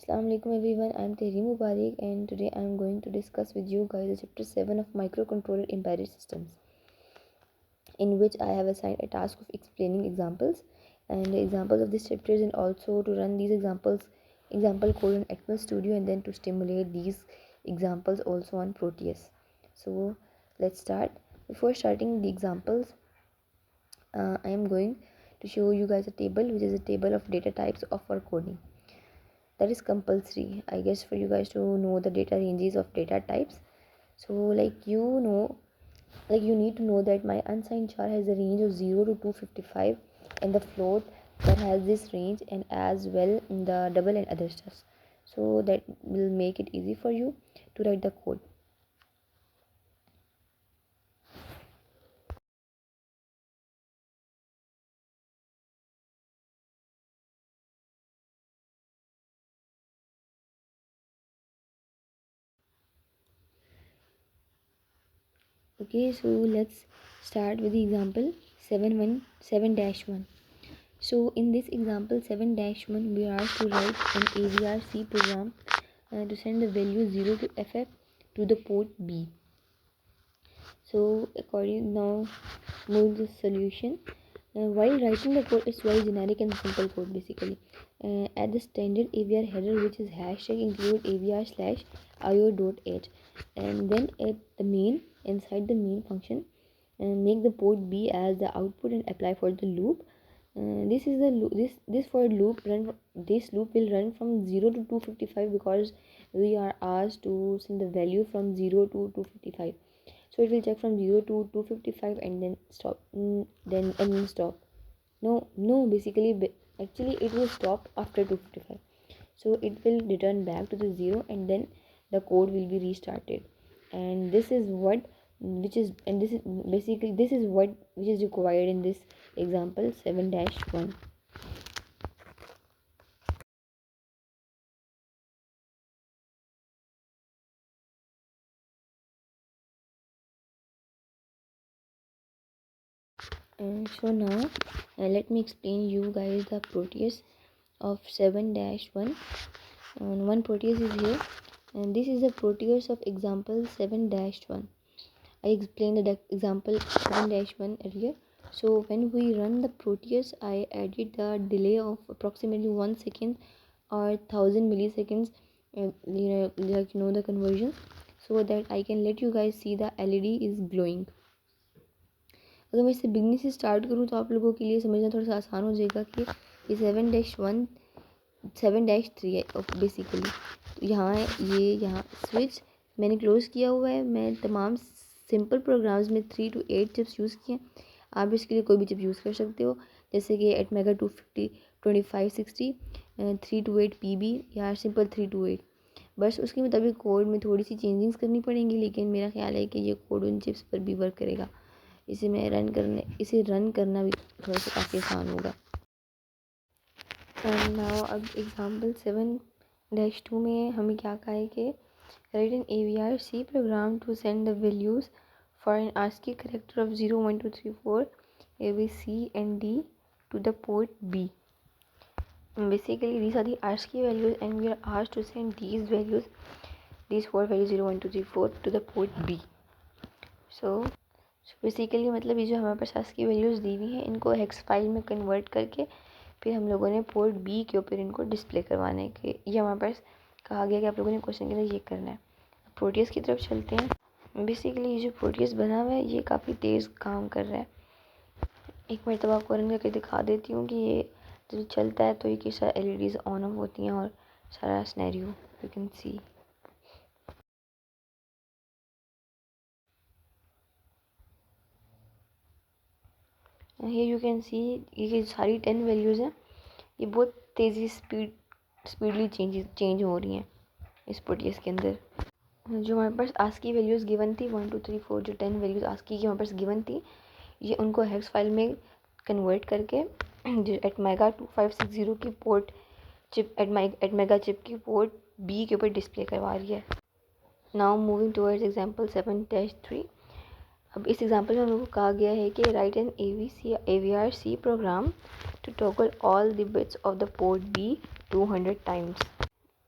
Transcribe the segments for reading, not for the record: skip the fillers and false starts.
Assalamu alaikum everyone, I am Tehri Mubarak and today I am going to discuss with you guys chapter 7 of microcontroller embedded systems, in which I have assigned a task of explaining examples and the examples of these chapters, and also to run these example code on Atmos Studio, and then to stimulate these examples also on Proteus. So let's start. Before starting the examples, I am going to show you guys a table, which is a table of data types of our coding. That is compulsory, I guess, for you guys to know the data ranges of data types. So you need to know that my unsigned char has a range of 0 to 255, and the float that has this range, and as well in the double and other stuff. So that will make it easy for you to write the code. Okay, so let's start with the example 7-1. So in this example 7-1, we are asked to write an AVRC program to send the value 0 to FF to the port B. So according now, move the solution. While writing the code, it's very generic and simple code basically. Add the standard AVR header, which is hashtag include AVR slash io.h, and then at the main, inside the main function, make the port B as the output and apply for the loop. This is the loop. This for loop run. This loop will run from 0 to 255 because we are asked to send the value from 0 to 255. So it will check from 0 to 255 and then stop. Then stop. No. Basically, actually, it will stop after 255. So it will return back to the 0, and then the code will be restarted. And this is what which is and this is basically this is what which is required in this example 7-1. So now let me explain you guys the Proteus of 7-1. And one Proteus is here, and this is the Proteus of example 7-1. I explained the example 7-1 earlier. So when we run the Proteus, I added the delay of approximately 1 second or 1000 milliseconds, the conversion, so that I can let you guys see the LED is glowing. अगर मैं इससे beginning से start करूँ तो आप लोगों के लिए समझना थोड़ा सा आसान हो जाएगा कि ये 7-1 7-3 है बेसिकली. तो यहाँ स्विच मैंने क्लोज़ किया हुआ है. मैं तमाम सिंपल प्रोग्राम्स में 3 to 8 चिप्स यूज़ किए. आप इसके लिए कोई भी चिप यूज़ कर सकते हो, जैसे कि Atmega 250 2560 3 to 8 PB या सिंपल 3 to 8. बस उसके मुताबिक कोड में थोड़ी सी चेंजिंग्स करनी पड़ेंगी, लेकिन मेरा ख्याल है कि ये कोड उन चिप्स पर भी वर्क करेगा. इसे रन करना भी थोड़ा सा काफ़ी आसान होगा. एंड नाउ अब एग्जाम्पल 7-2 में हमें क्या कहा है कि write an AVRC program to send the values for an ASCII character of 0 1 2 3 4 A B C and D to the port B. Basically these are the ASCII values and we are asked to send these 4 values 0 1 2 3 4 to the port B. So basically मतलब ये जो हमारे पास ASCII values दी हुई हैं, इनको hex file में convert करके फिर हम लोगों ने पोर्ट बी के ऊपर इनको डिस्प्ले करवाने के, ये हमारे पास कहा गया कि आप लोगों ने क्वेश्चन के लिए ये करना है. प्रोटीज की तरफ चलते हैं. बेसिकली ये जो प्रोटीज बना हुआ है ये काफ़ी तेज़ काम कर रहा है. एक मरतबा आपको रन करके दिखा देती हूँ कि ये जब चलता है तो ये किस तरह LEDs ऑन ऑफ होती हैं और सारा स्नैरियो यू कैन सी. ये यू कैन सी ये सारी 10 वैल्यूज़ हैं. ये बहुत तेज़ी स्पीडली चेंज हो रही हैं इस प्रोटीज के अंदर. जो हमारे पास ASCII वैल्यूज़ गिवन थी 1 2 3 4, जो 10 वैल्यूज़ ASCII की हमारे पास गिवन थी, ये उनको हेक्स फाइल में कन्वर्ट करके जो Atmega 2560 की पोर्ट चिप Atmega चिप की पोर्ट बी के ऊपर डिस्प्ले करवा रही है. Now moving towards example 7-3. अब इस एग्जांपल में हम लोग को कहा गया है कि write an AVRC program to toggle all the bits of the port B 200 times.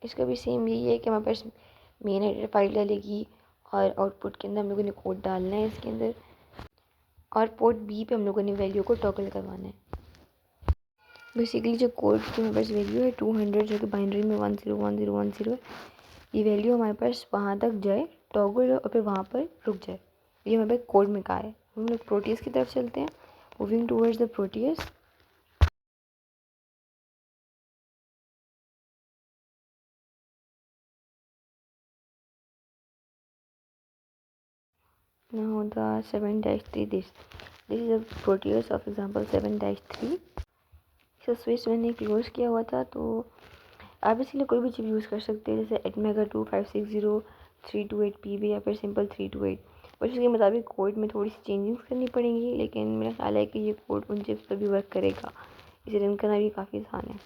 इसका भी सेम यही है कि हमारे पास मेन हेडर फाइल डालेगी और आउटपुट के अंदर हम लोगों ने कोड डालना है इसके अंदर, और पोर्ट बी पे हम लोगों ने वैल्यू को टॉगल करवाना है। बेसिकली जो कोड की हमारे पास वैल्यू है 200 जो कि बाइनरी में 101010 ये वैल्यू हमारे पास वहाँ तक जाए टॉगल और फिर वहाँ पर रुक जाए। ये हमारे पास कोड में कहा है। हम लोग प्रोटीज की तरफ चलते हैं, moving towards the proteases. Now the 7-3 this is a Proteus of example 7-3। इसका स्विच मैंने क्लोज किया हुआ था, तो आप इसलिए कोई भी चिप यूज़ कर सकते हैं, जैसे एटमेगा 2560 328 PB या फिर सिंपल 328। और उसके मुताबिक कोड में थोड़ी सी चेंजिंग करनी पड़ेंगी, लेकिन मेरा ख्याल है कि ये कोड उन चिप्स पर भी वर्क करेगा। इसे रन करना भी काफ़ी आसान है।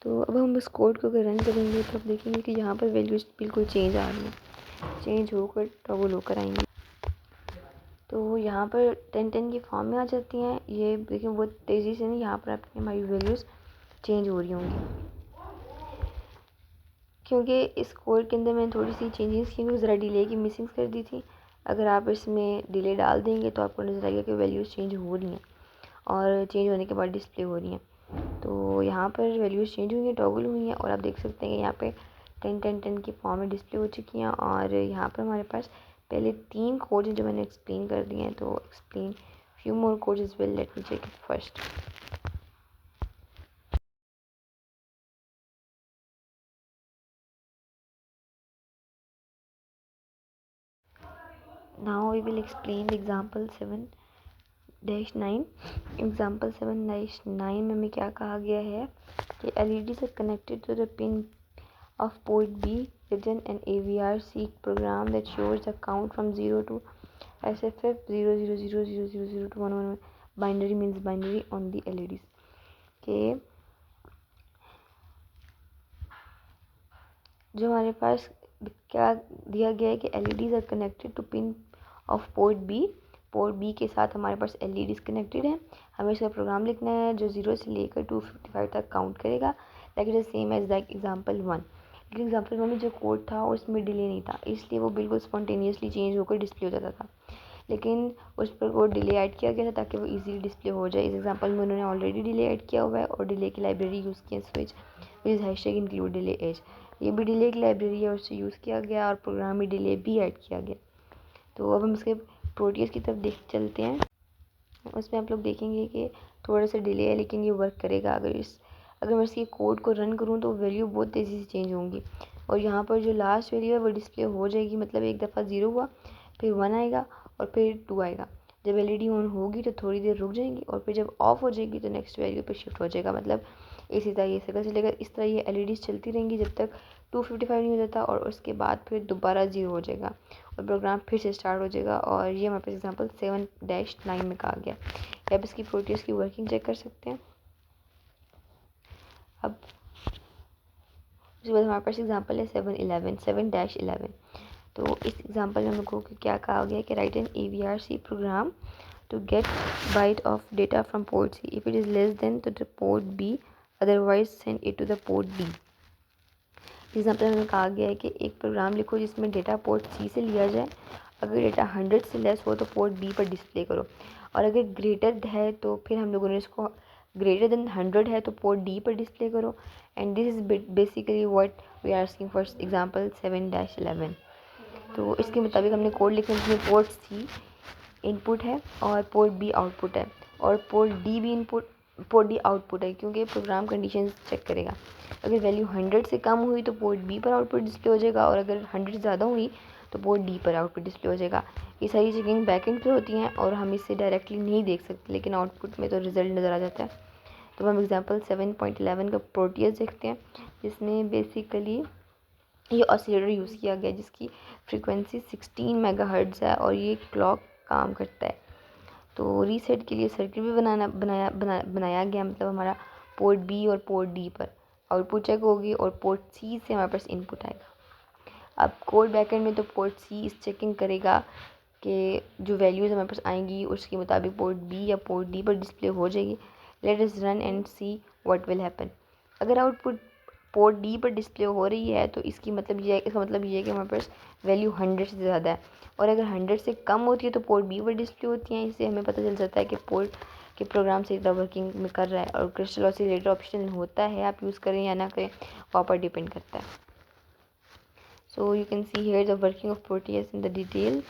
तो अब हम इस कोड को अगर रन करेंगे तो आप देखेंगे कि यहाँ पर वैल्यूज बिल्कुल चेंज आ रही हैं, चेंज होकर टॉगल होकर आएंगी। तो यहाँ पर 10 की फॉर्म में आ जाती हैं। ये देखिए बहुत तेज़ी से नहीं, यहाँ पर आपकी हमारी वैल्यूज़ चेंज हो रही होंगी, क्योंकि इस कोड के अंदर मैंने थोड़ी सी चेंजेस की, ज़रा डिले की मिसिंग कर दी थी। अगर आप इसमें डिले डाल देंगे तो आपको नज़र आएगा कि वैल्यूज़ चेंज हो रही हैं और चेंज होने के बाद डिस्प्ले हो रही हैं। तो यहाँ पर वैल्यूज़ चेंज हुई हैं, टॉगल हुई हैं, और आप देख सकते हैं कि यहाँ पे 10 की फॉर्म में डिस्प्ले हो चुकी हैं। और यहाँ पर हमारे पास पहले 3 कोड हैं जो मैंने एक्सप्लेन कर दिए हैं। तो explain few more codes is well, let me check it first. Now we will explain the example 7-9। Example 7-9 में हमें क्या कहा गया है कि LEDs are connected to the pin of port B within an AVRC program that shows the count from 0 to SFF 000000 to 111। binary means binary on the LEDs के जो हमारे पास क्या दिया गया है कि LEDs are connected to pin of port B. Port B के साथ हमारे पास LEDs कनेक्टेड है। हमें इसका प्रोग्राम लिखना है जो 0 से लेकर 255 तक काउंट करेगा, like it is same as like example 1। लेकिन एग्जाम्पल 1 में जो कोड था उसमें डिले नहीं था, इसलिए वो बिल्कुल स्पॉन्टेनियसली चेंज होकर डिस्प्ले हो जाता था। लेकिन उस पर कोड डिले ऐड किया गया था ताकि वो इजीली डिस्प्ले हो जाए। इस एग्जांपल में उन्होंने ऑलरेडी डिले ऐड किया हुआ है और डिले की लाइब्रेरी यूज़ की है switch with hashtag include delay as. ये भी डिले की लाइब्रेरी है, उससे यूज़ किया गया और प्रोग्राम में डिले भी ऐड किया गया। तो अब हम इसके प्रोटीज की तरफ देख चलते हैं। उसमें आप लोग देखेंगे कि थोड़ा सा डिले है लेकिन ये वर्क करेगा। अगर मैं इसकी कोड को रन करूँ तो वैल्यू बहुत तेज़ी से चेंज होंगी, और यहाँ पर जो लास्ट वैल्यू है वो डिस्प्ले हो जाएगी। मतलब एक दफ़ा 0 हुआ, फिर 1 आएगा और फिर 2 आएगा। जब LED ऑन होगी तो थोड़ी देर रुक जाएंगी और फिर जब ऑफ हो जाएगी तो नेक्स्ट वैल्यू पे शिफ्ट हो जाएगा। मतलब इसी तरह ये सर्कल चलेगा। इस तरह ये LEDs चलती रहेंगी जब तक 255 नहीं हो जाता, और उसके बाद फिर दोबारा 0 हो जाएगा और प्रोग्राम फिर से स्टार्ट हो जाएगा। और ये हमारे पास एग्जांपल 7-9 में कहा गया। आप इसकी प्रोटीज की वर्किंग चेक कर सकते हैं। अब उसके बाद हमारे पास एग्जांपल है 7-11। तो इस एग्जांपल में हम लोगों को क्या कहा गया है कि write an AVRC program to get byte of data from port C if it is less than to the port B, otherwise send it to the port D। Example में कहा गया है कि एक प्रोग्राम लिखो जिसमें डेटा पोर्ट सी से लिया जाए। अगर डेटा 100 से लेस हो तो पोर्ट बी पर डिस्प्ले करो, और अगर ग्रेटर है तो फिर हम लोगों ने इसको ग्रेटर देन 100 है तो पोर्ट डी पर डिस्प्ले करो। And this is basically what we are asking for example 7-11। तो इसके मुताबिक हमने कोड लिखा जिसमें पोर्ट सी इनपुट है और पोर्ट बी आउटपुट है, और पोर्ट डी आउटपुट है, क्योंकि प्रोग्राम कंडीशन चेक करेगा। अगर वैल्यू 100 से कम हुई तो पोर्ट बी पर आउटपुट डिस्प्ले हो जाएगा, और अगर 100 से ज़्यादा हुई तो पोर्ट डी पर आउटपुट डिस्प्ले हो जाएगा। ये सारी चेकिंग बैकएंड पे होती हैं और हम इससे डायरेक्टली नहीं देख सकते, लेकिन आउटपुट में तो रिजल्ट नज़र आ जाता है। तो हम एग्जाम्पल 7.11 का प्रोटीज देखते हैं, जिसमें बेसिकली ये ऑसिलेटर यूज़ किया गया जिसकी फ्रीक्वेंसी 16 मेगाहर्ट्ज़ है और ये क्लॉक काम करता है। तो रीसेट के लिए सर्किट भी बनाया गया। मतलब हमारा पोर्ट बी और पोर्ट डी पर आउटपुट चेक होगी और पोर्ट सी से हमारे पास इनपुट आएगा। अब कोड बैकएंड में तो पोर्ट सी इस चेकिंग करेगा कि जो वैल्यूज़ हमारे पास आएंगी उसके मुताबिक पोर्ट बी या पोर्ट डी पर डिस्प्ले हो जाएगी। Let us run and see what will happen. अगर आउटपुट पोर्ट डी पर डिस्प्ले हो रही है तो इसका मतलब ये है कि हमारे पास वैल्यू 100 से ज़्यादा है, और अगर 100 से कम होती है तो पोर्ट बी पर डिस्प्ले होती है। इससे हमें पता चल जाता है कि पोर्ट के प्रोग्राम सही तरह वर्किंग में कर रहा है। और क्रिस्टल ऑसिलेटर ऑप्शन होता है, आप यूज़ करें या ना करें वहाँ पर डिपेंड करता है। So you can see here the working of proteases in the detail.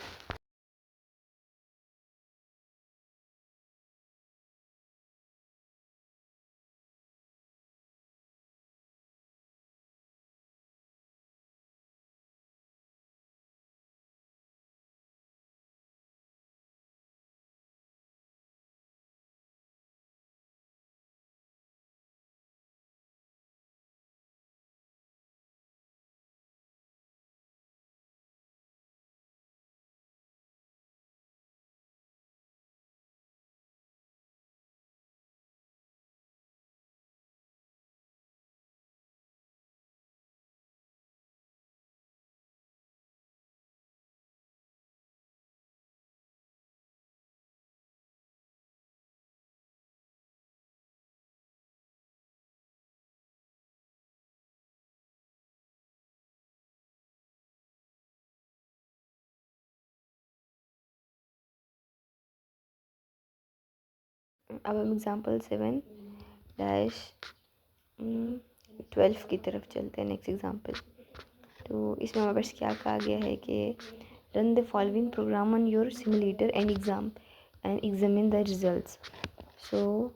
अब हम एग्जांपल 7-12 की तरफ चलते हैं। नेक्स्ट एग्जांपल, तो इसमें हमारे पास क्या कहा गया है कि run the following program on your simulator and examine the results. So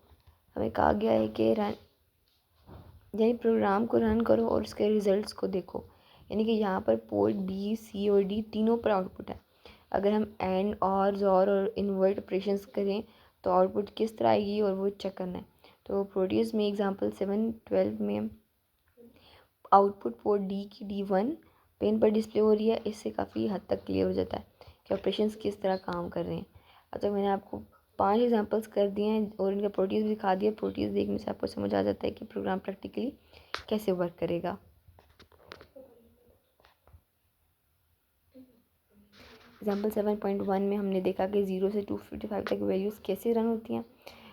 हमें कहा गया है कि यानी प्रोग्राम को रन करो और उसके रिजल्ट्स को देखो। यानी कि यहाँ पर पोर्ट बी, सी और डी तीनों पर आउटपुट है। अगर हम एंड और जोर और इन्वर्ट ऑपरेशंस करें तो आउटपुट किस तरह आएगी और वो चेक करना है। तो प्रोटीज में एग्जांपल 7-12 में आउटपुट पोर्ट डी की D1 पेन पर डिस्प्ले हो रही है। इससे काफ़ी हद तक क्लियर हो जाता है कि ऑपरेशंस किस तरह काम कर रहे हैं। अब तक मैंने आपको 5 एग्जांपल्स कर दिए हैं और इनका प्रोटीज भी दिखा दिया। प्रोटीज देखने से आपको समझ आ जाता है कि प्रोग्राम प्रैक्टिकली कैसे वर्क करेगा। एग्जाम्पल 7.1 में हमने देखा कि 0 से 255 तक वैल्यूज़ कैसे रन होती हैं।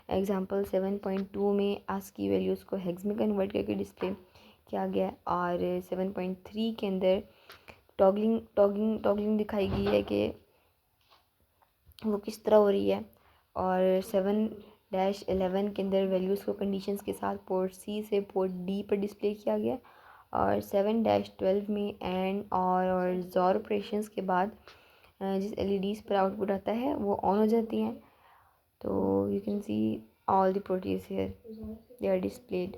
एग्जाम्पल 7.2 में आस्क की वैल्यूज़ को हेक्स में कन्वर्ट करके डिस्प्ले किया गया है। और 7.3 के अंदर टॉगलिंग दिखाई गई है कि वो किस तरह हो रही है। और 7-11 के अंदर वैल्यूज़ को कंडीशंस के साथ पोर्ट सी से पोर्ट डी पर डिस्प्ले किया गया। और 7-12 में एंड और जोर ऑपरेशंस के बाद जिस LEDs पर आउटपुट आता है वो ऑन हो जाती हैं। तो you can see all the proteus here, they are displayed.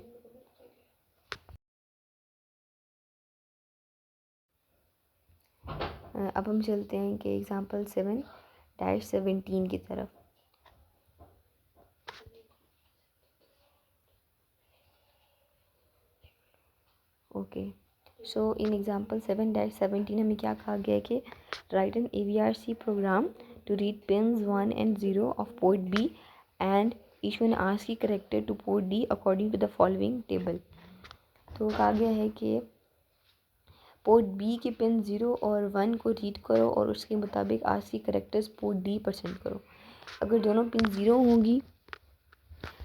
अब हम चलते हैं कि एग्जांपल 7-17 की तरफ। ओके, सो इन एग्जांपल 7-17 हमें क्या कहा गया है कि write an AVRC program to read pins 1 and 0 of port B and issue an ASCII character to port D according to the following table. तो कहा गया है कि पोर्ट बी के पिन 0 और 1 को रीड करो और उसके मुताबिक ASCII कैरेक्टर्स पोर्ट डी पर सेंड करो। अगर दोनों पिन 0 होंगी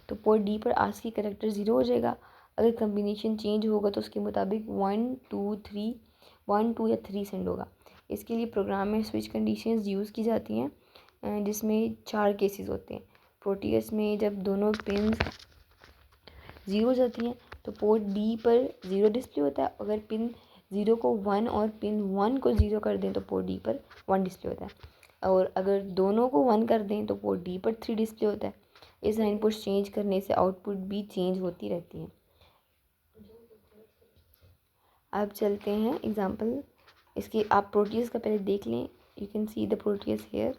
तो पोर्ट डी पर ASCII कैरेक्टर 0 हो जाएगा। अगर कम्बिनेशन चेंज होगा तो उसके मुताबिक 1 2 या 3 सेंड होगा। इसके लिए प्रोग्राम में स्विच कंडीशंस यूज़ की जाती हैं जिसमें 4 केसेस होते हैं। प्रोटीएस में जब दोनों पिन 0 हो जाती हैं तो पोर्ट डी पर 0 डिस्प्ले होता है। अगर पिन 0 को 1 और पिन 1 को 0 कर दें तो पोर्ट डी पर 1 डिस्प्ले होता है। और अगर दोनों को 1 कर दें तो पोर्ट डी पर 3 डिस्प्ले होता है। इस इनपुट चेंज करने से आउटपुट भी चेंज होती रहती है। अब चलते हैं एग्जांपल, इसकी आप प्रोटीज का पहले देख लें। You can see the proteus here.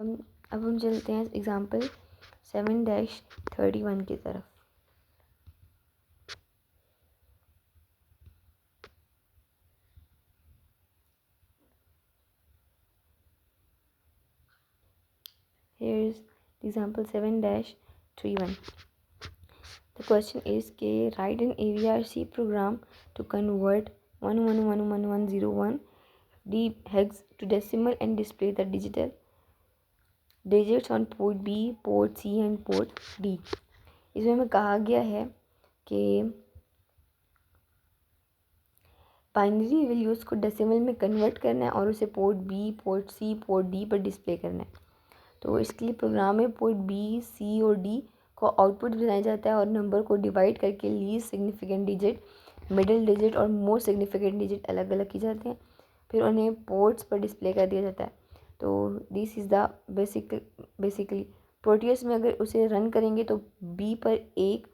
अब हम चलते हैं एग्जाम्पल 7-31 की तरफ। Here is example 7-31. The question is कि write an AVRC program to convert 111101 D hex to decimal and display the digital digits on port B, port C and port D. इसमें हमें कहा गया है कि बाइनरी वैल्यूज़ को decimal में convert करना है और उसे port B, port C, port D पर डिस्प्ले करना है। तो इसके लिए प्रोग्राम में पोर्ट बी, सी और डी को आउटपुट बनाया जाता है और नंबर को डिवाइड करके least significant digit, middle digit और मोस्ट सिग्निफिकेंट डिजिट अलग अलग की जाते हैं। फिर उन्हें पोर्ट्स पर डिस्प्ले कर दिया जाता है। तो this is the basically Proteus में अगर उसे रन करेंगे तो बी पर 1,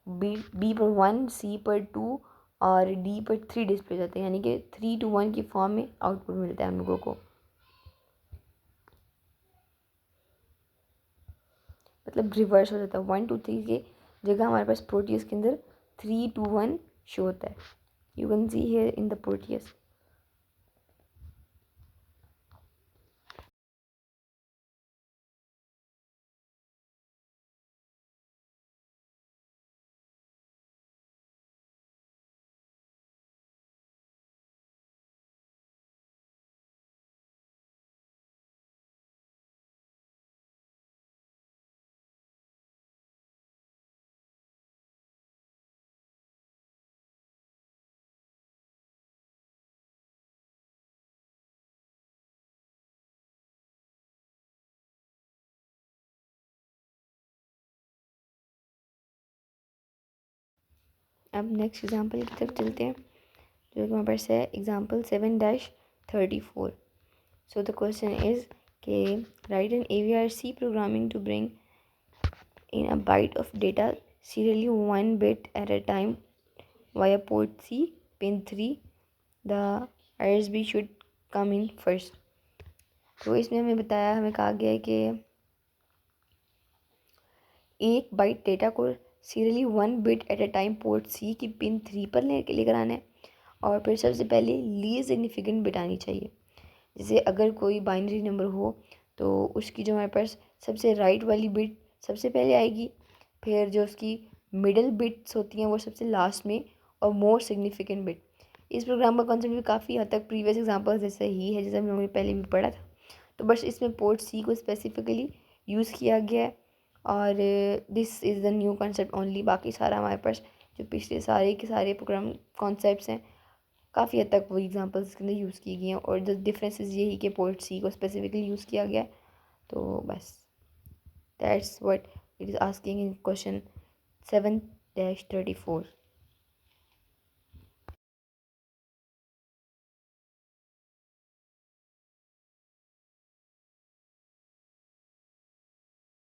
बी पर 1, सी पर 2 और डी पर 3 डिस्प्ले जाते हैं, यानी कि 3-1 की फॉर्म में आउटपुट मिलता है हम लोगों को। मतलब रिवर्स हो जाता है, 1 2 3 के जगह हमारे पास प्रोटियस के अंदर 3-2-1 शो होता है। You can see here in the Proteus. अब नेक्स्ट एग्जाम्पल की तरफ चलते हैं, जो कि हमारे पास है example 7-34। So the question is के write an AVRC programming to bring in a byte of data serially 1 bit at a time via port C, pin 3. The ISB should come in first. तो इसमें हमें कहा गया है कि एक byte data को serially 1 bit at a time port C की पिन 3 पर लेकर आना है और फिर सबसे पहले लीस्ट सिग्निफिकेंट बिट आनी चाहिए। जैसे अगर कोई बाइनरी नंबर हो तो उसकी जो हमारे पास सबसे राइट वाली बिट सबसे पहले आएगी, फिर जो उसकी मिडिल बिट्स होती हैं वो सबसे लास्ट में, और मोस्ट सिग्निफिकेंट बिट। इस प्रोग्राम का कॉन्सेप्ट भी काफ़ी हद तक प्रीवियस एग्जांपल जैसा ही है, जैसा हम लोगों ने पहले भी पढ़ा था। तो बस इसमें पोर्ट सी को स्पेसिफिकली यूज़ किया गया है और this is the new concept only. बाकी सारा हमारे पास जो पिछले सारे के सारे प्रोग्राम कॉन्सेप्ट्स हैं काफ़ी हद तक वो एग्जांपल्स के अंदर यूज़ की गई हैं, और द डिफरेंसेस यही कि पोर्ट सी को स्पेसिफिकली यूज़ किया गया है। तो बस that's what it is asking in question 7-34।